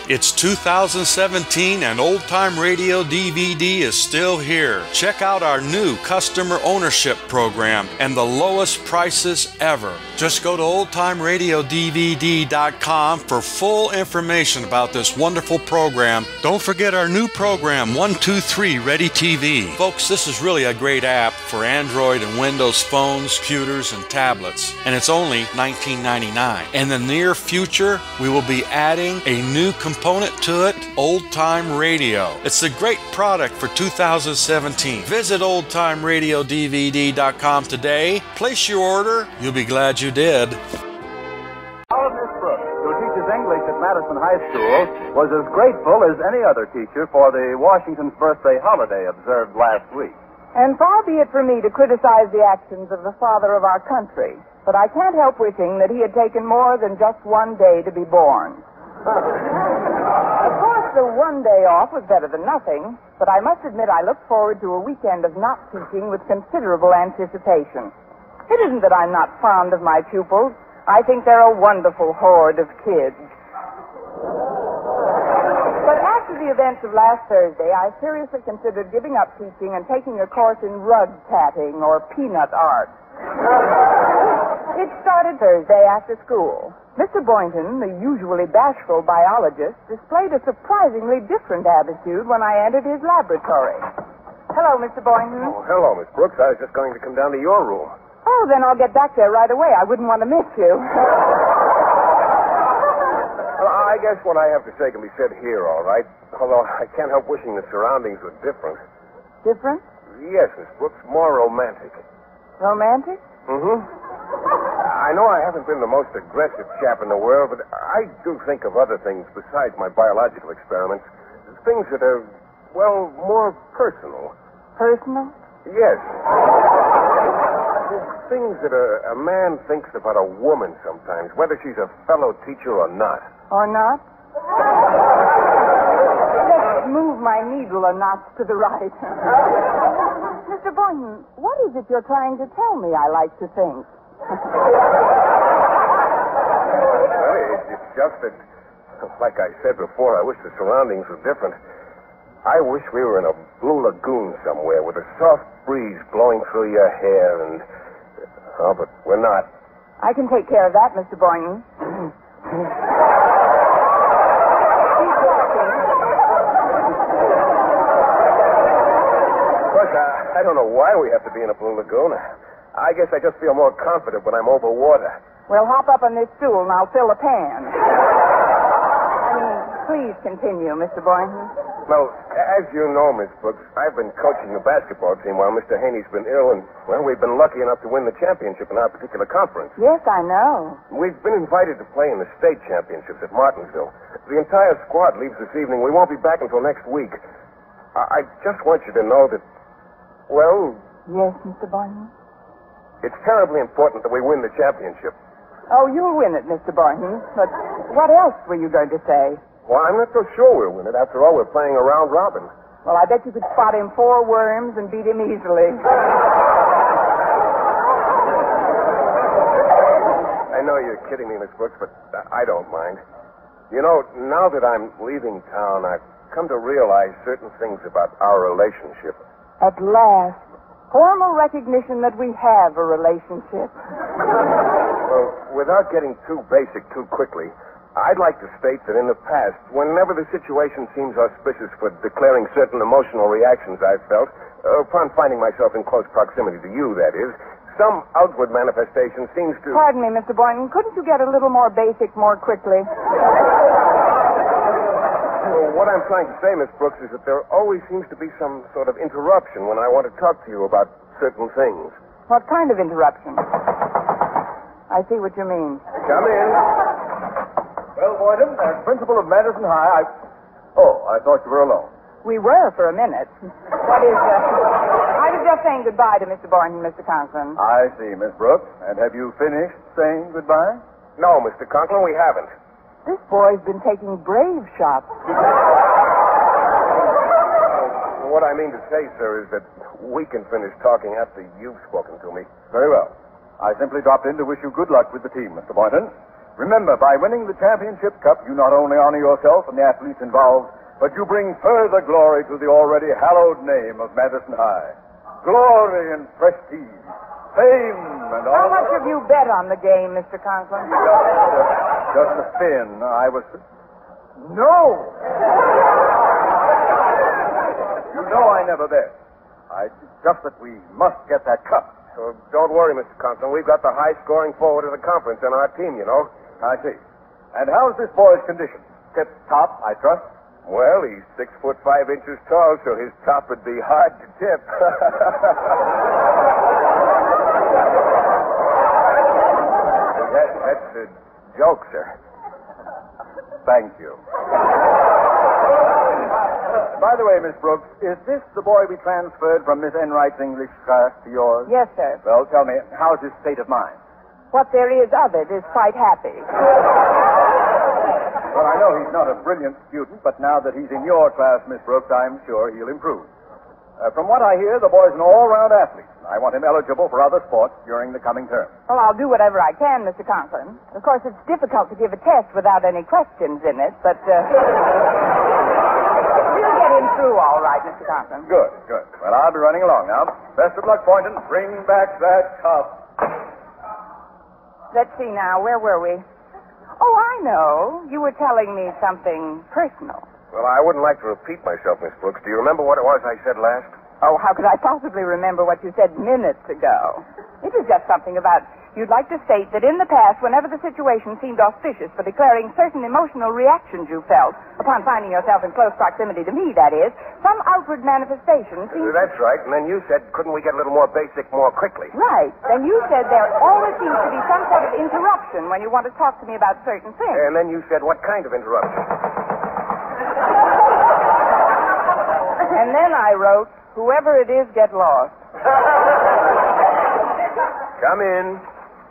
It's 2017 and Old Time Radio DVD is still here. Check out our new customer ownership program and the lowest prices ever. Just go to oldtimeradiodvd.com for full information about this wonderful program. Don't forget our new program, 123 Ready TV. Folks, this is really a great app for Android and Windows phones, computers, and tablets. And it's only $19.99. In the near future, we will be adding a new component to it, Old Time Radio. It's a great product for 2017. Visit oldtimeradiodvd.com today. Place your order. You'll be glad you did. Miss Brooks, who teaches English at Madison High School, was as grateful as any other teacher for the Washington's birthday holiday observed last week. And far be it for me to criticize the actions of the father of our country, but I can't help wishing that he had taken more than just one day to be born. Of course, the one day off was better than nothing, but I must admit I look forward to a weekend of not teaching with considerable anticipation. It isn't that I'm not fond of my pupils. I think they're a wonderful horde of kids. But after the events of last Thursday, I seriously considered giving up teaching and taking a course in rug tatting or peanut art. It started Thursday after school. Mr. Boynton, the usually bashful biologist, displayed a surprisingly different attitude when I entered his laboratory. Hello, Mr. Boynton. Oh, hello, Miss Brooks. I was just going to come down to your room. Oh, then I'll get back there right away. I wouldn't want to miss you. Well, I guess what I have to say can be said here, all right. Although I can't help wishing the surroundings were different. Different? Yes, Miss Brooks, more romantic. Romantic? Mm-hmm. I know I haven't been the most aggressive chap in the world, but I do think of other things besides my biological experiments. Things that are, well, more personal. Personal? Yes. Things that a man thinks about a woman sometimes, whether she's a fellow teacher or not. Or not? Let's move my needle a notch to the right. Mr. Boynton, what is it you're trying to tell me I like to think? Well, it's just that, like I said before, I wish the surroundings were different. I wish we were in a blue lagoon somewhere with a soft breeze blowing through your hair and... Oh, but we're not. I can take care of that, Mr. Boynton. Of course, I don't know why we have to be in a blue lagoon. I guess I just feel more confident when I'm over water. Well, hop up on this stool and I'll fill a pan. Please continue, Mr. Boynton. Well, as you know, Miss Brooks, I've been coaching the basketball team while Mr. Haney's been ill, and, well, we've been lucky enough to win the championship in our particular conference. Yes, I know. We've been invited to play in the state championships at Martinsville. The entire squad leaves this evening. We won't be back until next week. I just want you to know that, well... Yes, Mr. Boynton? It's terribly important that we win the championship. Oh, you'll win it, Mr. Boynton. But what else were you going to say? Well, I'm not so sure we'll win it. After all, we're playing a round robin. Well, I bet you could spot him 4 worms and beat him easily. I know you're kidding me, Miss Brooks, but I don't mind. You know, now that I'm leaving town, I've come to realize certain things about our relationship. At last. Formal recognition that we have a relationship. Well, without getting too basic too quickly, I'd like to state that in the past, whenever the situation seems auspicious for declaring certain emotional reactions I've felt, upon finding myself in close proximity to you, that is, some outward manifestation seems to... Pardon me, Mr. Boynton. Couldn't you get a little more basic more quickly? Well, what I'm trying to say, Miss Brooks, is that there always seems to be some sort of interruption when I want to talk to you about certain things. What kind of interruption? I see what you mean. Come in. Well, Boynton, as principal of Madison High, I thought you were alone. We were for a minute. I was just saying goodbye to Mr. Boynton, Mr. Conklin. I see, Miss Brooks. And have you finished saying goodbye? No, Mr. Conklin, we haven't. This boy's been taking brave shots. What I mean to say, sir, is that we can finish talking after you've spoken to me. Very well. I simply dropped in to wish you good luck with the team, Mr. Boynton. Remember, by winning the championship cup, you not only honor yourself and the athletes involved, but you bring further glory to the already hallowed name of Madison High. Glory and prestige, fame and How honor. much have you bet on the game, Mr. Conklin? Just a fin. I was... No! You know I never bet. It's just that we must get that cup. So don't worry, Mr. Conklin. We've got the high-scoring forward of the conference on our team, you know. I see. And how's this boy's condition? Tip-top, I trust? Well, he's 6'5" tall, so his top would be hard to tip. That's a joke, sir. Thank you. By the way, Miss Brooks, is this the boy we transferred from Miss Enright's English class to yours? Yes, sir. Well, tell me, how's his state of mind? What there is of it is quite happy. Well, I know he's not a brilliant student, but now that he's in your class, Miss Brooks, I'm sure he'll improve. From what I hear, the boy's an all-round athlete. I want him eligible for other sports during the coming term. Well, I'll do whatever I can, Mr. Conklin. Of course, it's difficult to give a test without any questions in it, but we'll get him through all right, Mr. Conklin. Good, good. Well, I'll be running along now. Best of luck, Boynton. Bring back that cup. Let's see now. Where were we? Oh, I know. You were telling me something personal. Well, I wouldn't like to repeat myself, Miss Brooks. Do you remember what it was I said last? Oh, how could I possibly remember what you said minutes ago? It was just something about you'd like to state that in the past, whenever the situation seemed auspicious for declaring certain emotional reactions you felt upon finding yourself in close proximity to me, that is, some outward manifestation seemed... That's right. And then you said, couldn't we get a little more basic more quickly? Right. Then you said there always seems to be some sort of interruption when you want to talk to me about certain things. And then you said, what kind of interruption? And then I wrote, whoever it is, get lost. Come in.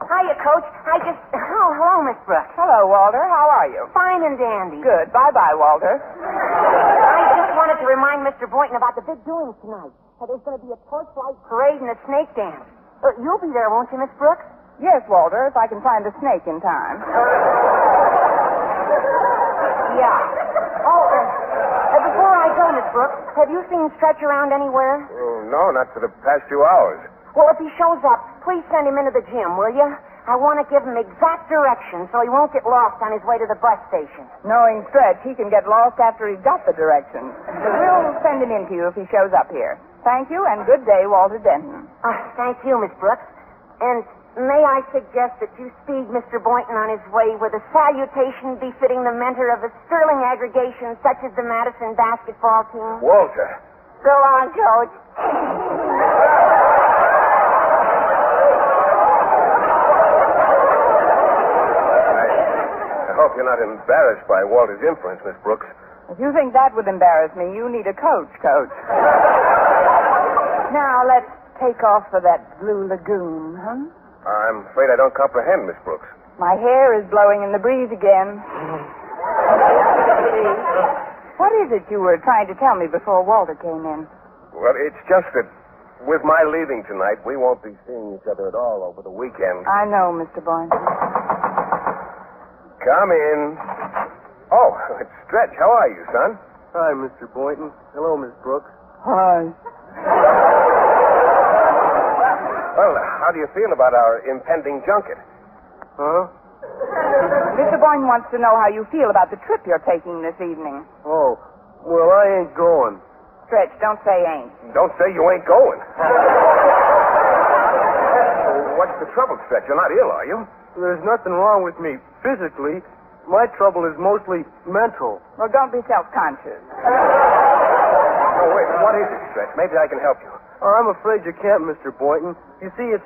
Hiya, Coach. Oh, hello, Miss Brooks. Hello, Walter. How are you? Fine and dandy. Good. Bye-bye, Walter. I just wanted to remind Mr. Boynton about the big doings tonight. There's going to be a torchlight parade and a snake dance. You'll be there, won't you, Miss Brooks? Yes, Walter, if I can find a snake in time. Yeah. Oh, before I go, Miss Brooks, have you seen Stretch around anywhere? Oh, no, not for the past 2 hours. Well, if he shows up, please send him into the gym, will you? I want to give him exact directions so he won't get lost on his way to the bus station. Knowing Stretch, he can get lost after he's got the directions. But we'll send him in to you if he shows up here. Thank you, and good day, Walter Denton. Thank you, Miss Brooks. And may I suggest that you speed Mr. Boynton on his way with a salutation befitting the mentor of a sterling aggregation such as the Madison basketball team? Walter. So long, Coach. I hope you're not embarrassed by Walter's influence, Miss Brooks. If you think that would embarrass me, you need a coach. Now, let's take off for that Blue Lagoon, huh? I'm afraid I don't comprehend, Miss Brooks. My hair is blowing in the breeze again. What is it you were trying to tell me before Walter came in? Well, it's just that with my leaving tonight, we won't be seeing each other at all over the weekend. I know, Mr. Boynton. Come in. Oh, it's Stretch. How are you, son? Hi, Mr. Boynton. Hello, Miss Brooks. Hi. Well, how do you feel about our impending junket? Huh? Mr. Boynton wants to know how you feel about the trip you're taking this evening. Oh, well, I ain't going. Stretch, don't say ain't. Don't say you ain't going. What's the trouble, Stretch? You're not ill, are you? There's nothing wrong with me physically. My trouble is mostly mental. Well, don't be self-conscious. Oh, wait. What is it, Stretch? Maybe I can help you. Oh, I'm afraid you can't, Mr. Boynton. You see, it's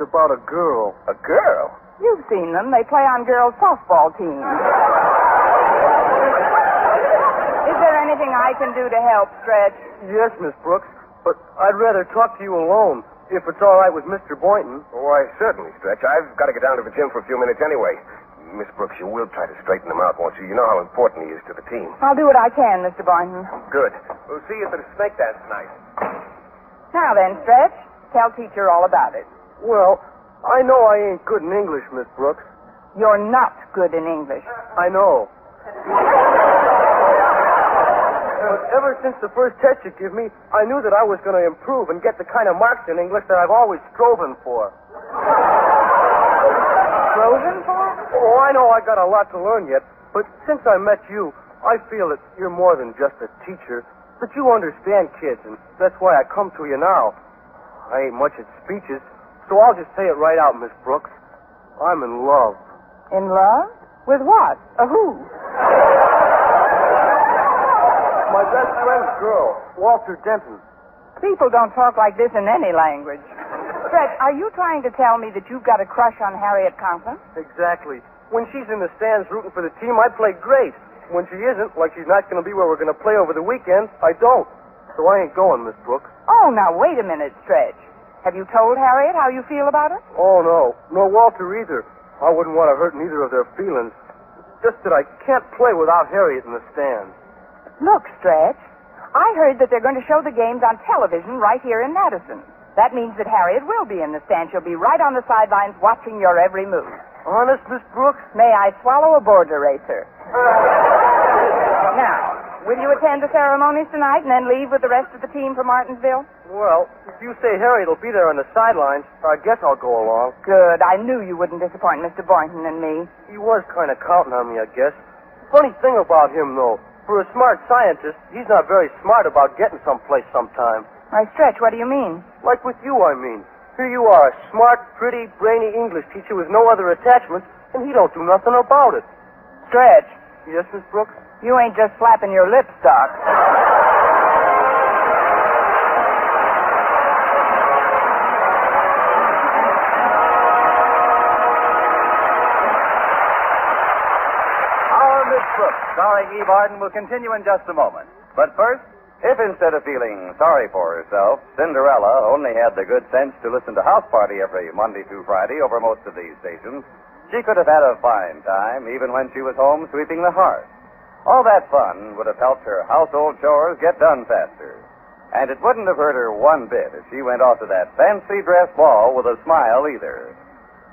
about a girl. A girl? You've seen them. They play on girls' softball teams. Is there anything I can do to help, Stretch? Yes, Miss Brooks, but I'd rather talk to you alone, if it's all right with Mr. Boynton. Why, certainly, Stretch. I've got to get down to the gym for a few minutes anyway. Miss Brooks, you will try to straighten him out, won't you? You know how important he is to the team. I'll do what I can, Mr. Boynton. Good. We'll see you at the snake dance tonight. Now then, Stretch, tell teacher all about it. Well, I know I ain't good in English, Miss Brooks, You're not good in English. I know. But ever since the first test you give me, I knew that I was going to improve and get the kind of marks in English that I've always striven for. Frozen for? Oh, I know I got a lot to learn yet, but since I met you, I feel that you're more than just a teacher, that you understand kids, and that's why I come to you now. I ain't much at speeches, so I'll just say it right out, Miss Brooks. I'm in love. In love? With what? Who? My best friend's girl, Walter Denton. People don't talk like this in any language. Fred, are you trying to tell me that you've got a crush on Harriet Conklin? Exactly. When she's in the stands rooting for the team, I play great. When she isn't, like she's not going to be where we're going to play over the weekend, I don't. So I ain't going, Miss Brooks. Oh, now wait a minute, Stretch. Have you told Harriet how you feel about her? Oh, no. Nor Walter either. I wouldn't want to hurt neither of their feelings. Just that I can't play without Harriet in the stands. Look, Stretch, I heard that they're going to show the games on television right here in Madison. That means that Harriet will be in the stands. She'll be right on the sidelines watching your every move. Honest, Miss Brooks? May I swallow a board eraser? Now, will you attend the ceremonies tonight and then leave with the rest of the team for Martinsville? Well, if you say Harriet will be there on the sidelines, I guess I'll go along. Good. I knew you wouldn't disappoint Mr. Boynton and me. He was kind of counting on me, I guess. Funny thing about him, though. For a smart scientist, he's not very smart about getting someplace sometime. Why, Stretch, what do you mean? Like with you, I mean. Here you are, a smart, pretty, brainy English teacher with no other attachments, and he don't do nothing about it. Stretch. Yes, Miss Brooks? You ain't just flapping your lips, Doc. Our Miss Brooks, starring Eve Arden, will continue in just a moment. But first, if instead of feeling sorry for herself, Cinderella only had the good sense to listen to House Party every Monday through Friday over most of these stations, she could have had a fine time even when she was home sweeping the hearth. All that fun would have helped her household chores get done faster. And it wouldn't have hurt her one bit if she went off to that fancy dress ball with a smile either.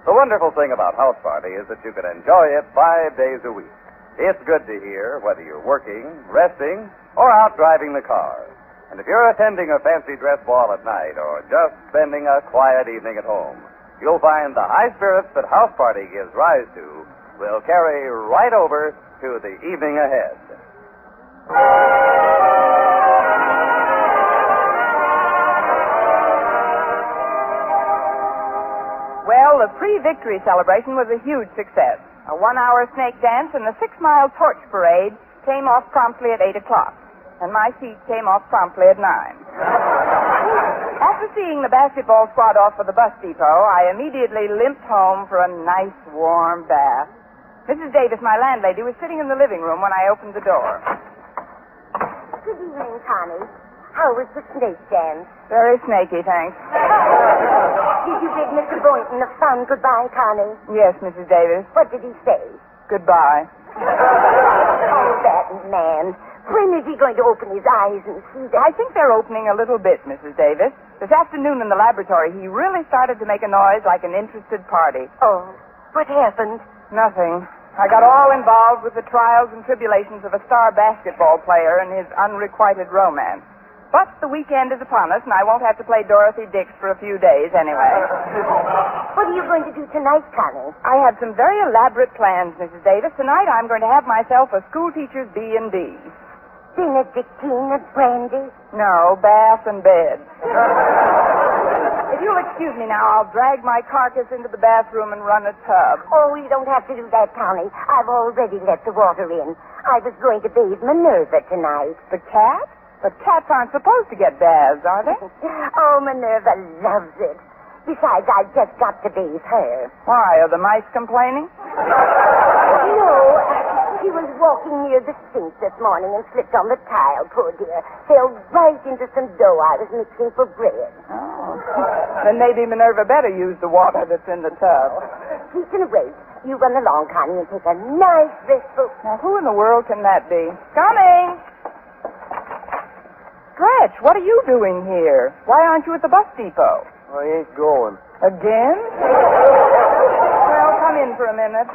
The wonderful thing about House Party is that you can enjoy it 5 days a week. It's good to hear whether you're working, resting, or out driving the car. And if you're attending a fancy dress ball at night or just spending a quiet evening at home, you'll find the high spirits that House Party gives rise to will carry right over to the evening ahead. Well, the pre-victory celebration was a huge success. A 1-hour snake dance and the 6-mile torch parade came off promptly at 8 o'clock. And my seat came off promptly at 9. After seeing the basketball squad off for the bus depot, I immediately limped home for a nice, warm bath. Mrs. Davis, my landlady, was sitting in the living room when I opened the door. Good evening, Connie. How was the snake dance? Very snaky, thanks. Did you bid Mr. Boynton a fond goodbye, Connie? Yes, Mrs. Davis. What did he say? Goodbye. Oh, that man. When is he going to open his eyes and see that? I think they're opening a little bit, Mrs. Davis. This afternoon in the laboratory, he really started to make a noise like an interested party. Oh, what happened? Nothing. I got all involved with the trials and tribulations of a star basketball player and his unrequited romance. But the weekend is upon us, and I won't have to play Dorothy Dix for a few days anyway. What are you going to do tonight, Connie? I have some very elaborate plans, Mrs. Davis. Tonight I'm going to have myself a schoolteacher's B&B. Benedictine and brandy? No, bath and bed. If you'll excuse me now, I'll drag my carcass into the bathroom and run a tub. Oh, you don't have to do that, Connie. I've already let the water in. I was going to bathe Minerva tonight. The cat? But cats aren't supposed to get baths, are they? Oh, Minerva loves it. Besides, I've just got to bathe her. Why, are the mice complaining? No, she was walking near the sink this morning and slipped on the tile, poor dear. Fell right into some dough I was mixing for bread. Oh. Then maybe Minerva better use the water that's in the tub. She can wait. You run along, Connie, and take a nice restful... Now, who in the world can that be? Coming! Stretch, what are you doing here? Why aren't you at the bus depot? I ain't going. Again? Well, come in for a minute.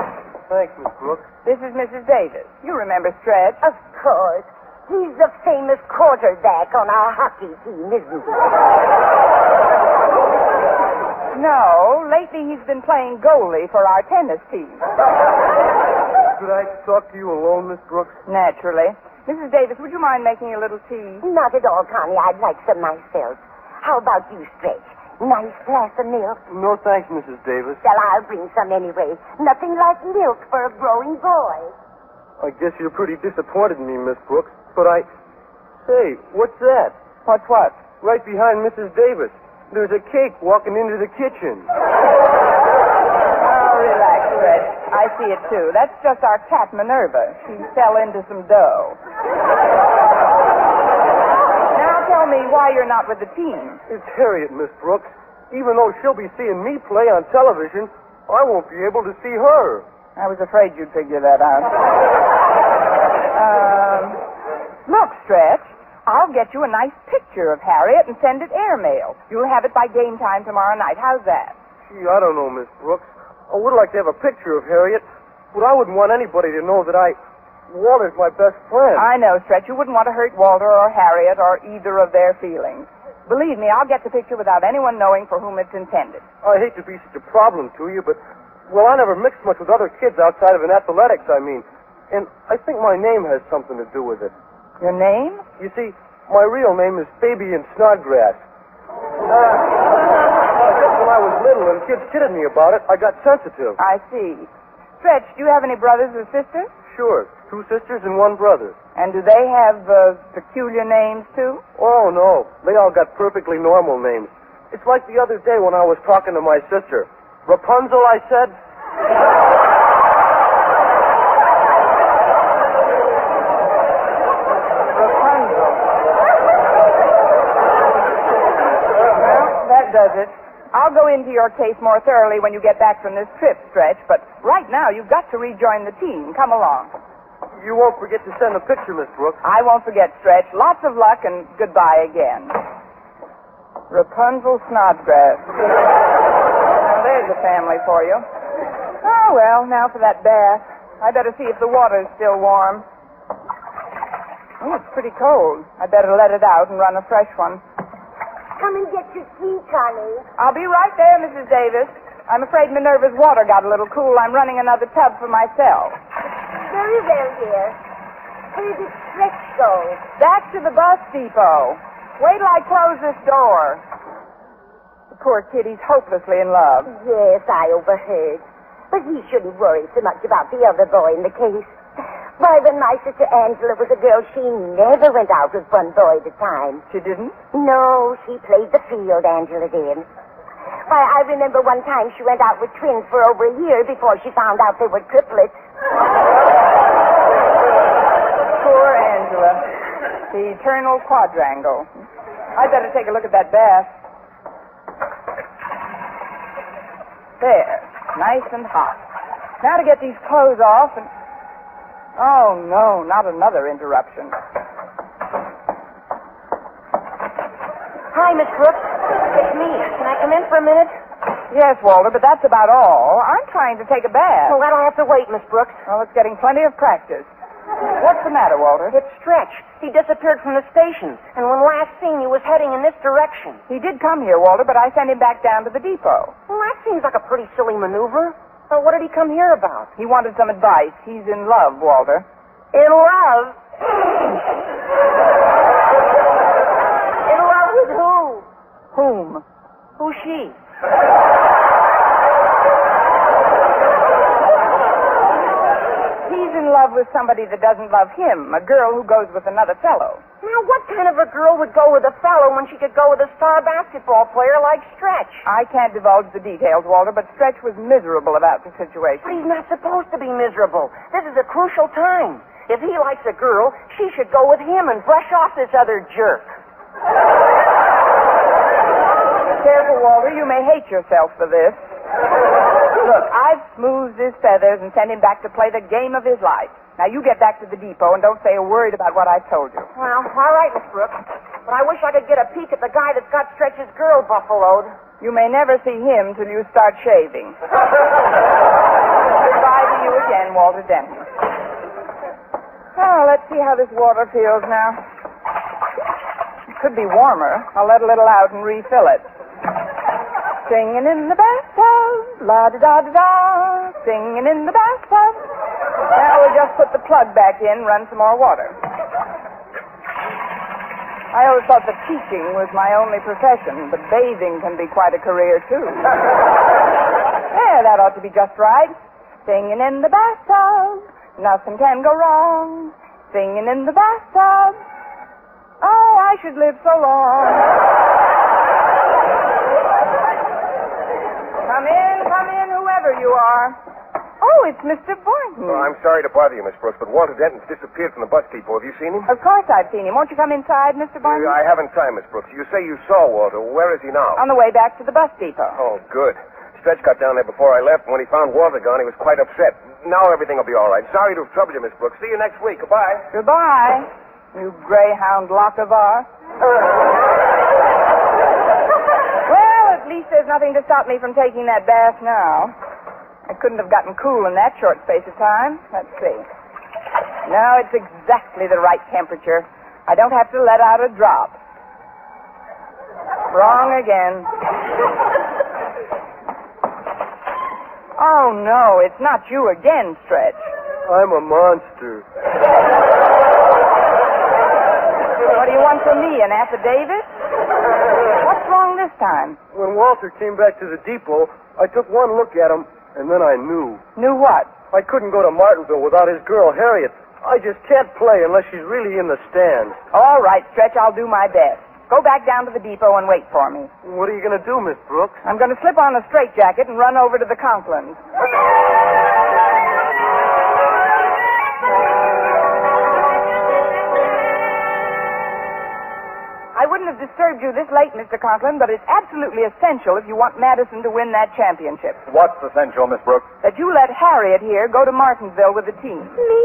thanks, Miss Brooks. This is Mrs. Davis. You remember Stretch? Of course. He's the famous quarterback on our hockey team, isn't he? No, lately he's been playing goalie for our tennis team. Could I talk to you alone, Miss Brooks? Naturally. Mrs. Davis, would you mind making a little tea? Not at all, Connie. I'd like some myself. How about you, Stretch? Nice glass of milk? No, thanks, Mrs. Davis. Well, I'll bring some anyway. Nothing like milk for a growing boy. I guess you're pretty disappointed in me, Miss Brooks. But Say, what's that? What's what? Right behind Mrs. Davis. There's a cake walking into the kitchen. Oh, relax, Stretch. I see it, too. That's just our cat, Minerva. She fell into some dough. Now tell me why you're not with the team. It's Harriet, Miss Brooks. Even though she'll be seeing me play on television, I won't be able to see her. I was afraid you'd figure that out. Look, Stretch. I'll get you a nice picture of Harriet and send it airmail. You'll have it by game time tomorrow night. How's that? Gee, I don't know, Miss Brooks. I would like to have a picture of Harriet, but I wouldn't want anybody to know that Walter's my best friend. I know, Stretch. You wouldn't want to hurt Walter or Harriet or either of their feelings. Believe me, I'll get the picture without anyone knowing for whom it's intended. I hate to be such a problem to you, but, well, I never mixed much with other kids outside of athletics, I mean. And I think my name has something to do with it. Your name? You see, my real name is Fabian Snodgrass. Just when I was little and kids kidded me about it, I got sensitive. I see. Stretch, do you have any brothers or sisters? Sure. 2 sisters and 1 brother. And do they have peculiar names, too? Oh, no. They all got perfectly normal names. It's like the other day when I was talking to my sister. Rapunzel, I said. Rapunzel. Well, that does it. I'll go into your case more thoroughly when you get back from this trip, Stretch, but right now you've got to rejoin the team. Come along. You won't forget to send a picture, Miss Brooks. I won't forget, Stretch. Lots of luck and goodbye again. Rapunzel Snodgrass. Now, there's a family for you. Oh, well, now for that bath. I better see if the water's still warm. Oh, it's pretty cold. I better let it out and run a fresh one. Come and get your tea, Connie. I'll be right there, Mrs. Davis. I'm afraid Minerva's water got a little cool. I'm running another tub for myself. Very well, dear. Where did Stretch go? Back to the bus depot. Wait till I close this door. The poor kid, he's hopelessly in love. Yes, I overheard. But he shouldn't worry so much about the other boy in the case. Why, when my sister Angela was a girl, she never went out with one boy at a time. She didn't? No, she played the field, Angela did. Why, I remember one time she went out with twins for over a year before she found out they were triplets. Poor Angela. The eternal quadrangle. I'd better take a look at that bath. There. Nice and hot. Now to get these clothes off and... Oh, no, not another interruption. Hi, Miss Brooks. It's me. Can I come in for a minute? Yes, Walter, but that's about all. I'm trying to take a bath. Well, that'll have to wait, Miss Brooks. Well, it's getting plenty of practice. What's the matter, Walter? It's Stretch. He disappeared from the station, and when last seen, he was heading in this direction. He did come here, Walter, but I sent him back down to the depot. Well, that seems like a pretty silly maneuver. So what did he come here about? He wanted some advice. He's in love, Walter. In love? In love with who? Whom? Who's she? He's in love with somebody that doesn't love him, a girl who goes with another fellow. Now, what kind of a girl would go with a fellow when she could go with a star basketball player like Stretch? I can't divulge the details, Walter, but Stretch was miserable about the situation. But he's not supposed to be miserable. This is a crucial time. If he likes a girl, she should go with him and brush off this other jerk. Careful, Walter. You may hate yourself for this. Look, I've smoothed his feathers and sent him back to play the game of his life. Now, you get back to the depot and don't say a word about what I've told you. Well, all right, Miss Brooks. But I wish I could get a peek at the guy that's got Stretch's girl buffaloed. You may never see him till you start shaving. Goodbye to you as again, Walter Denton. Oh, let's see how this water feels now. It could be warmer. I'll let a little out and refill it. Singing in the bathtub, la-da-da-da-da, singing in the bathtub. Now we'll just put the plug back in, run some more water. I always thought that teaching was my only profession, but bathing can be quite a career, too. Yeah, that ought to be just right. Singing in the bathtub, nothing can go wrong. Singing in the bathtub, oh, I should live so long. Come in, whoever you are. Oh, it's Mr. Boynton. Oh, I'm sorry to bother you, Miss Brooks, but Walter Denton's disappeared from the bus depot. Have you seen him? Of course I've seen him. Won't you come inside, Mr. Boynton? I haven't time, Miss Brooks. You say you saw Walter. Where is he now? On the way back to the bus depot. Oh, good. Stretch got down there before I left, and when he found Walter gone, he was quite upset. Now everything will be all right. Sorry to have troubled you, Miss Brooks. See you next week. Goodbye. Goodbye, you greyhound Lochinvar. Well, at least there's nothing to stop me from taking that bath now. I couldn't have gotten cool in that short space of time. Let's see. No, it's exactly the right temperature. I don't have to let out a drop. Wrong again. Oh, no, it's not you again, Stretch. I'm a monster. What do you want from me, an affidavit? What's wrong this time? When Walter came back to the depot, I took one look at him, and then I knew. Knew what? I couldn't go to Martinsville without his girl, Harriet. I just can't play unless she's really in the stands. All right, Stretch, I'll do my best. Go back down to the depot and wait for me. What are you going to do, Miss Brooks? I'm going to slip on a straitjacket and run over to the Conklins. I wouldn't have disturbed you this late, Mr. Conklin, but it's absolutely essential if you want Madison to win that championship. What's essential, Miss Brooks? That you let Harriet here go to Martinsville with the team. Me?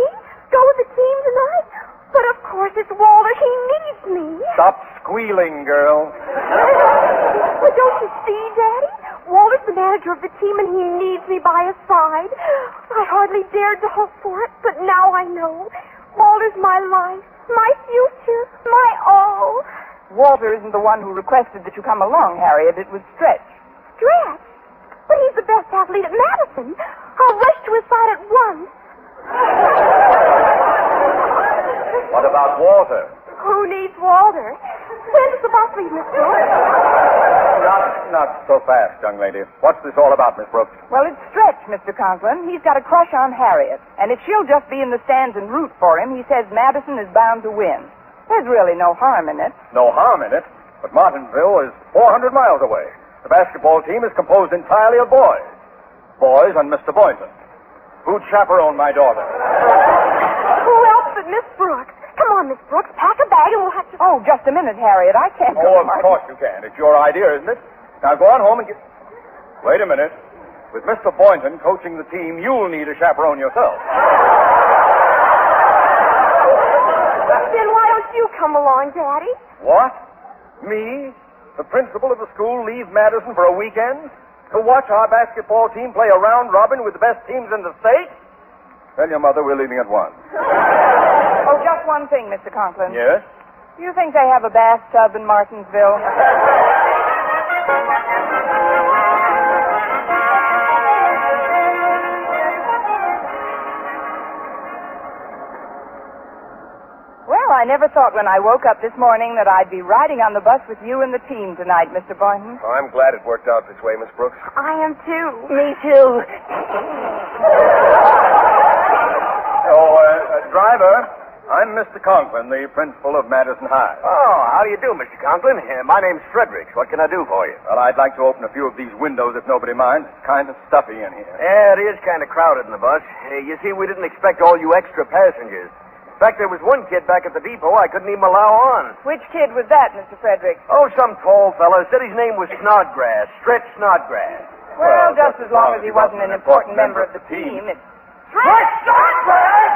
Go with the team tonight? But of course it's Walter. He needs me. Stop squealing, girl. But don't you see, Daddy? Walter's the manager of the team, and he needs me by his side. I hardly dared to hope for it, but now I know. Walter's my life, my future, my all. Walter isn't the one who requested that you come along, Harriet. It was Stretch. Stretch? But he's the best athlete at Madison. I'll rush to his side at once. What about Walter? Who needs Walter? When does the bus leave, Miss Brooks? Not so fast, young lady. What's this all about, Miss Brooks? Well, it's Stretch, Mr. Conklin. He's got a crush on Harriet. And if she'll just be in the stands and root for him, he says Madison is bound to win. There's really no harm in it. No harm in it, but Martinsville is 400 miles away. The basketball team is composed entirely of boys. Boys and Mr. Boynton. Who'd chaperone my daughter? Who else but Miss Brooks? Come on, Miss Brooks. Pack a bag and we'll have to... Oh, just a minute, Harriet. I can't go. Oh, of course you can. It's your idea, isn't it? Now go on home and get... Wait a minute. With Mr. Boynton coaching the team, you'll need a chaperone yourself. Then why don't you come along, Daddy? What? Me? The principal of the school leave Madison for a weekend? To watch our basketball team play a round robin with the best teams in the state? Tell your mother we're leaving at once. Oh, just one thing, Mr. Conklin. Yes? Do you think they have a bathtub in Martinsville? Well, I never thought when I woke up this morning that I'd be riding on the bus with you and the team tonight, Mr. Boynton. Oh, I'm glad it worked out this way, Miss Brooks. I am too. Me too. Driver, I'm Mr. Conklin, the principal of Madison High. Oh, how do you do, Mr. Conklin? My name's Fredericks. What can I do for you? Well, I'd like to open a few of these windows if nobody minds. It's kind of stuffy in here. Yeah, it is kind of crowded in the bus. You see, we didn't expect all you extra passengers. In fact, there was one kid back at the depot I couldn't even allow on. Which kid was that, Mr. Fredericks? Oh, some tall fella said his name was Snodgrass, Stretch Snodgrass. Well, just as long as he wasn't an important member of the team, it's... Stretch Snodgrass!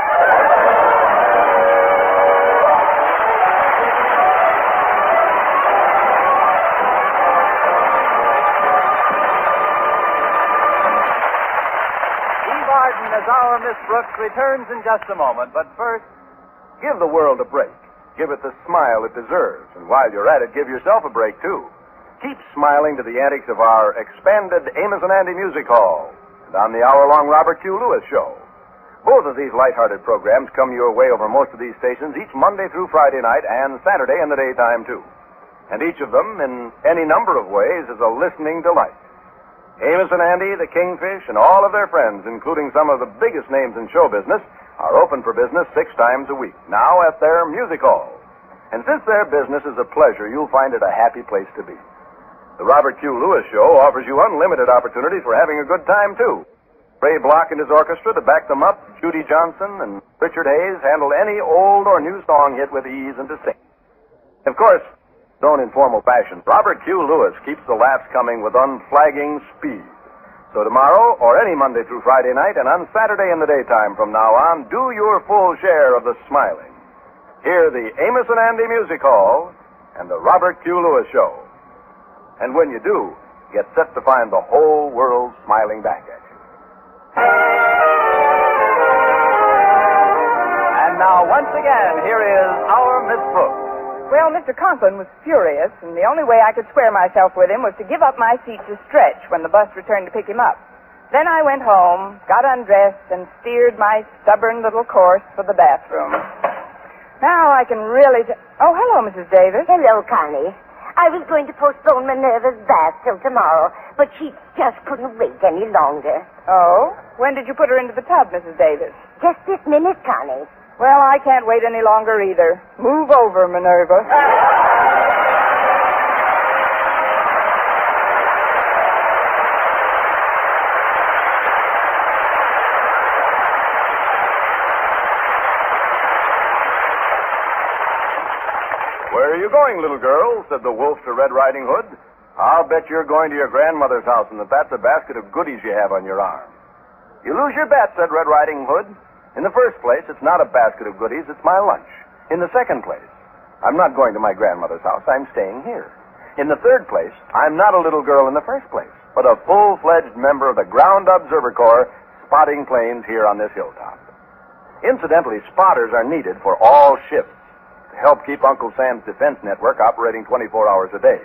Eve Arden as our Miss Brooks returns in just a moment, but first, Give the world a break. Give it the smile it deserves. And while you're at it, give yourself a break, too. Keep smiling to the antics of our expanded Amos and Andy Music Hall and on the hour-long Robert Q. Lewis Show. Both of these lighthearted programs come your way over most of these stations each Monday through Friday night and Saturday in the daytime, too. And each of them, in any number of ways, is a listening delight. Amos and Andy, the Kingfish, and all of their friends, including some of the biggest names in show business, are open for business 6 times a week, now at their music hall. And since their business is a pleasure, you'll find it a happy place to be. The Robert Q. Lewis Show offers you unlimited opportunities for having a good time, too. Ray Block and his orchestra to back them up, Judy Johnson and Richard Hayes handle any old or new song hit with ease and distinction. Of course, known in formal fashion, Robert Q. Lewis keeps the laughs coming with unflagging speed. So tomorrow, or any Monday through Friday night, and on Saturday in the daytime from now on, do your full share of the smiling. Hear the Amos and Andy Music Hall and the Robert Q. Lewis Show. And when you do, get set to find the whole world smiling back at you. and now once again, here is our Miss Brooks. Well, Mr. Conklin was furious, and the only way I could square myself with him was to give up my seat to Stretch when the bus returned to pick him up. Then I went home, got undressed, and steered my stubborn little course for the bathroom. Now I can really... Oh, hello, Mrs. Davis. Hello, Connie. I was going to postpone Minerva's bath till tomorrow, but she just couldn't wait any longer. Oh? When did you put her into the tub, Mrs. Davis? Just this minute, Connie. Well, I can't wait any longer either. Move over, Minerva. Where are you going, little girl? Said the wolf to Red Riding Hood. I'll bet you're going to your grandmother's house and that's a basket of goodies you have on your arm. You lose your bet, said Red Riding Hood. In the first place, it's not a basket of goodies, it's my lunch. In the second place, I'm not going to my grandmother's house, I'm staying here. In the third place, I'm not a little girl in the first place, but a full-fledged member of the Ground Observer Corps spotting planes here on this hilltop. Incidentally, spotters are needed for all shifts to help keep Uncle Sam's defense network operating 24 hours a day.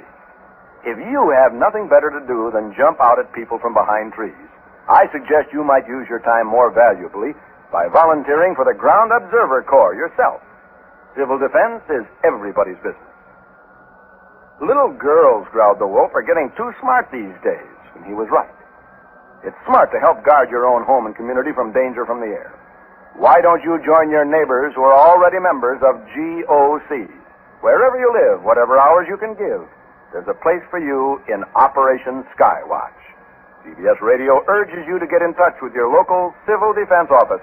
If you have nothing better to do than jump out at people from behind trees, I suggest you might use your time more valuably by volunteering for the Ground Observer Corps yourself. Civil defense is everybody's business. Little girls, growled the wolf, are getting too smart these days, and he was right. It's smart to help guard your own home and community from danger from the air. Why don't you join your neighbors who are already members of GOC? Wherever you live, whatever hours you can give, there's a place for you in Operation Skywatch. CBS Radio urges you to get in touch with your local Civil Defense Office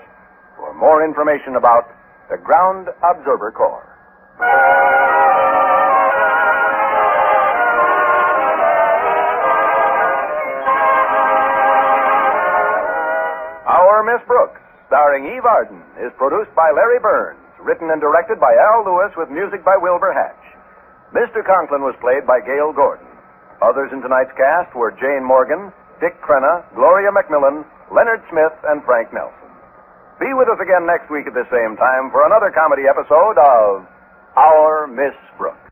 for more information about the Ground Observer Corps. Our Miss Brooks, starring Eve Arden, is produced by Larry Burns, written and directed by Al Lewis with music by Wilbur Hatch. Mr. Conklin was played by Gail Gordon. Others in tonight's cast were Jane Morgan, Dick Crenna, Gloria McMillan, Leonard Smith, and Frank Nelson. Be with us again next week at the same time for another comedy episode of Our Miss Brooks.